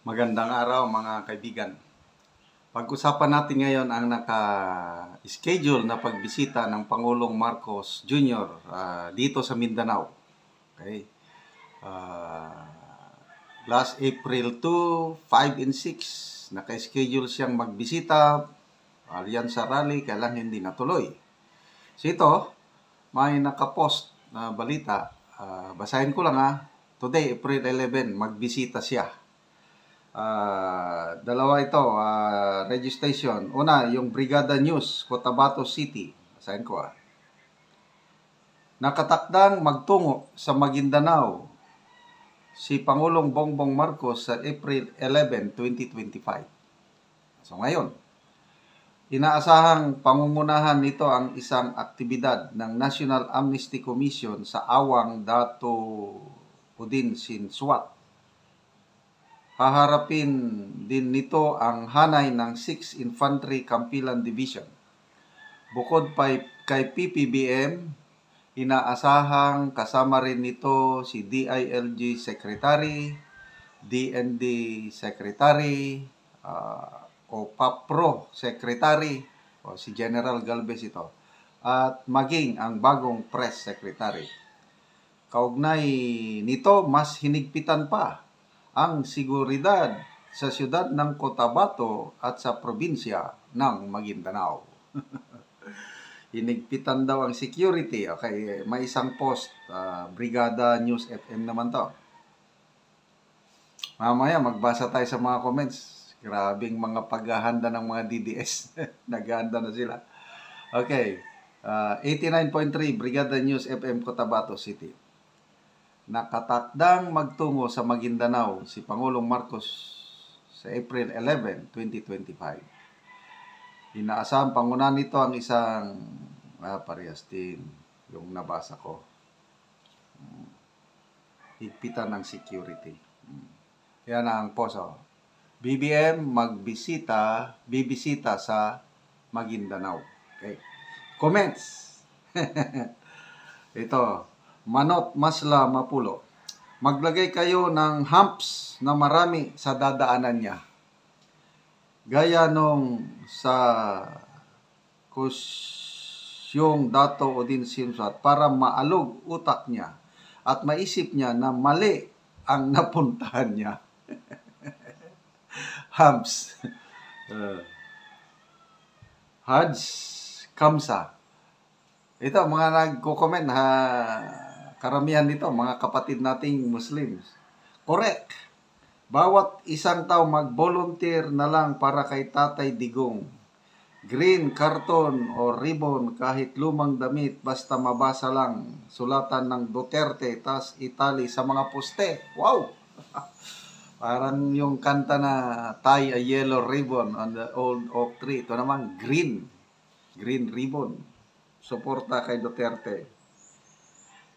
Magandang araw mga kaibigan. Pag-usapan natin ngayon ang naka-schedule na pagbisita ng Pangulong Marcos Jr. Dito sa Mindanao. Okay. Last April 2, 5 and 6, naka-schedule siyang magbisita yan sa rally, kaya lang hindi natuloy. So ito, may nakapost na balita. Basahin ko lang Today, April 11, magbisita siya. Dalawa ito, registration. Una, yung Brigada News, Cotabato City. Basahin ko Nakatakdang magtungo sa Maguindanao si Pangulong Bongbong Marcos sa April 11, 2025. So ngayon, inaasahang pangungunahan nito ang isang aktibidad ng National Amnesty Commission sa Awang Dato Udin Sinsuat. Haharapin din nito ang hanay ng 6th Infantry Campilan Division. Bukod pa kay PPBM, inaasahang kasama rin nito si DILG Secretary, DND Secretary, o PAPRO Secretary, o si General Galvez ito, at maging ang bagong Press Secretary. Kaugnay nito, mas hinigpitan pa ang seguridad sa siyudad ng Cotabato at sa probinsya ng Maguindanao. Hinigpitan daw ang security. Okay, may isang post, Brigada News FM naman to. Mamaya magbasa tayo sa mga comments. Grabing mga paghahanda ng mga DDS. Naghahanda na sila. Okay, 89.3 Brigada News FM Cotabato City. Nakatakdang magtungo sa Maguindanao si Pangulong Marcos sa April 11, 2025. Inaasahang pangunahan nito ang isang parehas din yung nabasa ko. Higpitan ng security. Yan ang post. BBM bibisita sa Maguindanao. Okay. Comments. Ito. Manot Masla Mapulo. Maglagay kayo ng humps na marami sa dadaanan niya. Gaya nung sa kusyong Dato Udin Sinsuat para maalog utak niya at maisip niya na mali ang napuntahan niya. Humps. Haj Kamsa. Ito, mga nagko-comment karamihan nito, mga kapatid nating Muslims. Correct. Bawat isang tao mag-volunteer na lang para kay Tatay Digong. Green karton o ribbon kahit lumang damit basta mabasa lang. Sulatan ng Duterte tas itali sa mga poste. Wow! Parang yung kanta na tie a yellow ribbon on the old oak tree. Ito naman green. Green ribbon. Suporta kay Duterte.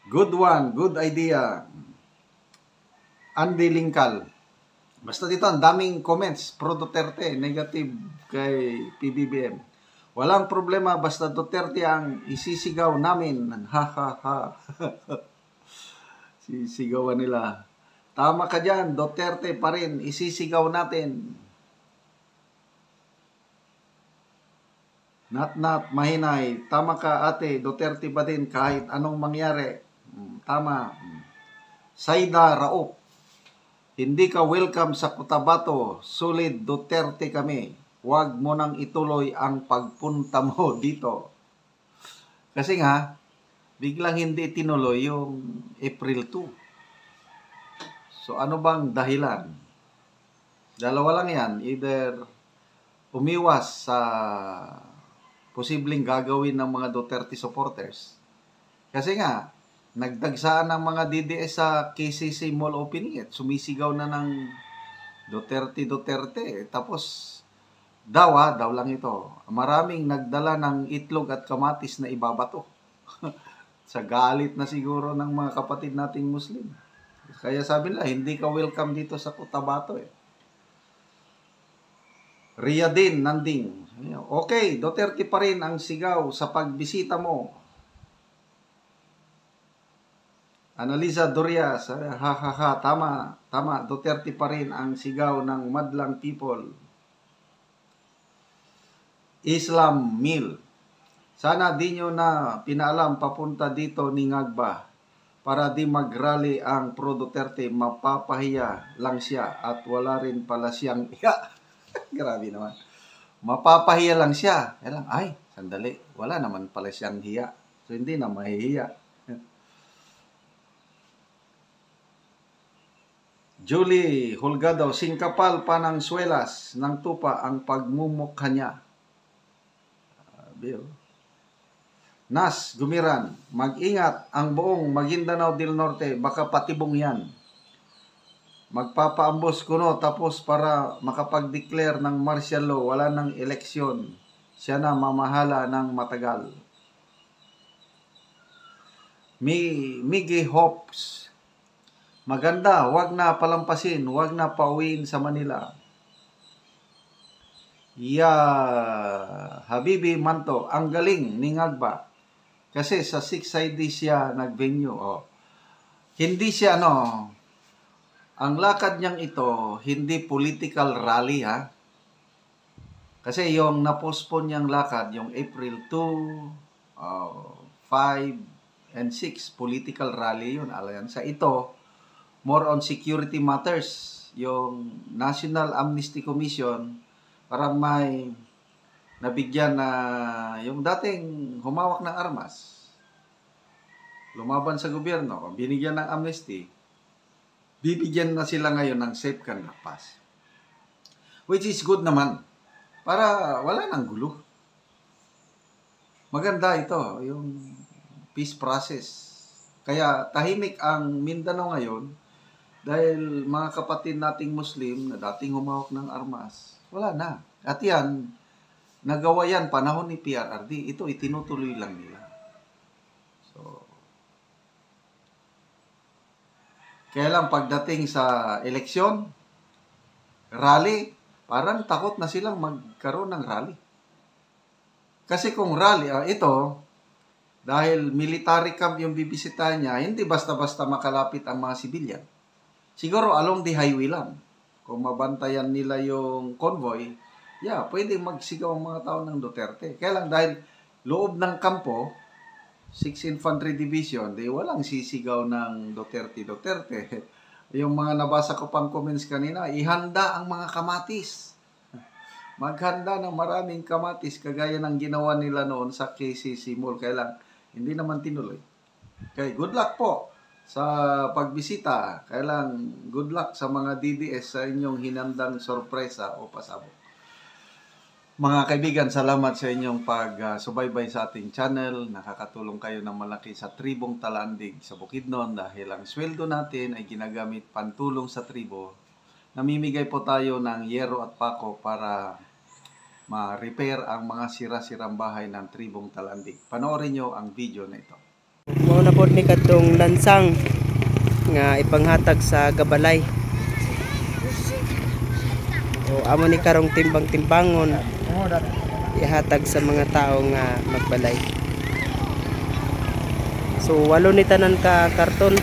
Good one, good idea. Andy Lingkal. Basta dito, ang daming comments pro Duterte, negative kay PBBM. Walang problema, basta Duterte ang isisigaw namin. Ha ha ha. Sisigawan nila. Tama ka dyan, Duterte pa rin, isisigaw natin. Not, mahinay. Tama ka ate, Duterte pa din kahit anong mangyari. Tama. Saida Raop. Hindi ka welcome sa Cotabato. Solid Duterte kami. Huwag mo nang ituloy ang pagpunta mo dito. Kasi nga, biglang hindi tinuloy yung April 2. So ano bang dahilan? Dalawa lang yan. Either umiwas sa posibleng gagawin ng mga Duterte supporters. Kasi nga, nagdagsaan ng mga DDS sa KCC Mall opening at sumisigaw na ng Duterte. Tapos, daw lang ito. Maraming nagdala ng itlog at kamatis na ibabato. Sa galit na siguro ng mga kapatid nating Muslim. Kaya sabi nila, hindi ka welcome dito sa Cotabato Riyadin Nanding. Okay, Duterte pa rin ang sigaw sa pagbisita mo. Annalisa Doria, ha ha ha, tama, tama, Duterte pa rin ang sigaw ng madlang people. Islam Mil, sana di nyo na pinaalam papunta dito ni Ngagba para di mag-rally ang pro Duterte, mapapahiya lang siya at wala rin pala siyang iya. Grabe naman. Mapapahiya lang siya. Kaya lang, ay, sandali, wala naman pala siyang hiya. So, hindi na mahihiya. Julie Hulgado, singkapal pa ng swelas ng tupa ang pagmumukha niya. Bill. Nas Gumiran, mag-ingat ang buong Maguindanao del Norte, baka patibong yan. Magpapaambos kuno tapos para makapag-declare ng martial law, wala ng eleksyon. Siya na mamahala ng matagal. Miggy Hopes, maganda, wag na palampasin, wag na pauwiin sa Manila. Habibi Manto, ang galing ni Ngagba. Kasi sa 6 siya nag-venue. Oh. Hindi siya, ang lakad niyang ito, hindi political rally, ha? Kasi yung na-postpone niyang lakad, yung April 2, 5, and 6, political rally yun. Sa ito, more on security matters. Yung National Amnesty Commission, parang may nabigyan na yung dating humawak ng armas, lumaban sa gobyerno, binigyan ng amnesty, bibigyan na sila ngayon ng safe conduct pass. Which is good naman, para wala nang gulo. Maganda ito, yung peace process. Kaya tahimik ang Mindanao ngayon, dahil mga kapatid nating Muslim na dating humawak ng armas, wala na. At yan, nagawa yan panahon ni PRRD. Ito itinutuloy lang nila. So, kaya lang pagdating sa eleksyon, rally, parang takot na silang magkaroon ng rally. Kasi kung rally, ito, dahil military camp yung bibisitahin niya, hindi basta-basta makalapit ang mga sibilyan. Siguro along the highway lang. Kung mabantayan nila yung convoy, pwede magsigaw ang mga tao ng Duterte. Kaya lang dahil loob ng kampo, 6 Infantry Division, walang sisigaw ng Duterte. Yung mga nabasa ko pang comments kanina, ihanda ang mga kamatis. Maghanda ng maraming kamatis, kagaya ng ginawa nila noon sa KCC Mall. Kaya lang, hindi naman tinuloy. Okay, good luck po sa pagbisita. Kaya lang, good luck sa mga DDS sa inyong hinandang sorpresa o pasabog. Mga kaibigan, salamat sa inyong pagsubaybay sa ating channel. Nakakatulong kayo ng malaki sa tribong Talandig sa Bukidnon dahil ang sweldo natin ay ginagamit pantulong sa tribo. Namimigay po tayo ng yero at pako para ma-repair ang mga sira-sirang bahay ng tribong Talandig. Panoorin nyo ang video na ito. Mao na pod ni kadtong lansang nga ipanghatag sa Gabalay. O amo ni karong timbang-timbangon ihatag sa mga tao nga magbalay. So 8 ni tanan ka karton.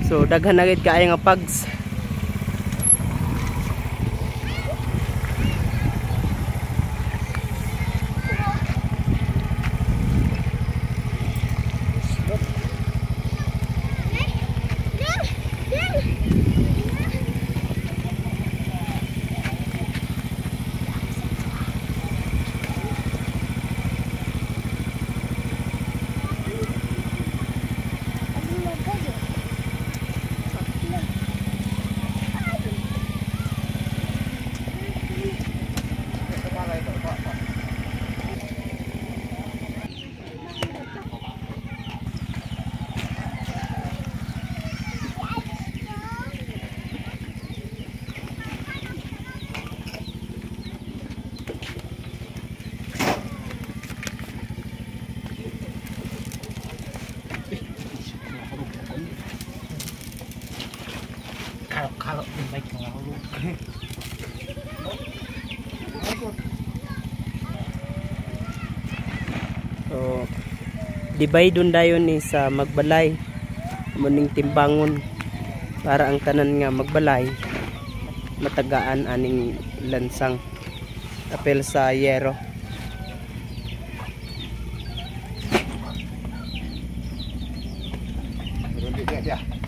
So daghan na gid kaayo nga pags. Kalau baik kalau lu. So, divide dun dayon ni sa magbalay. Muning timbangon para ang tanan nga magbalay matagaan aning lansang apel sa yero. Berhenti dia.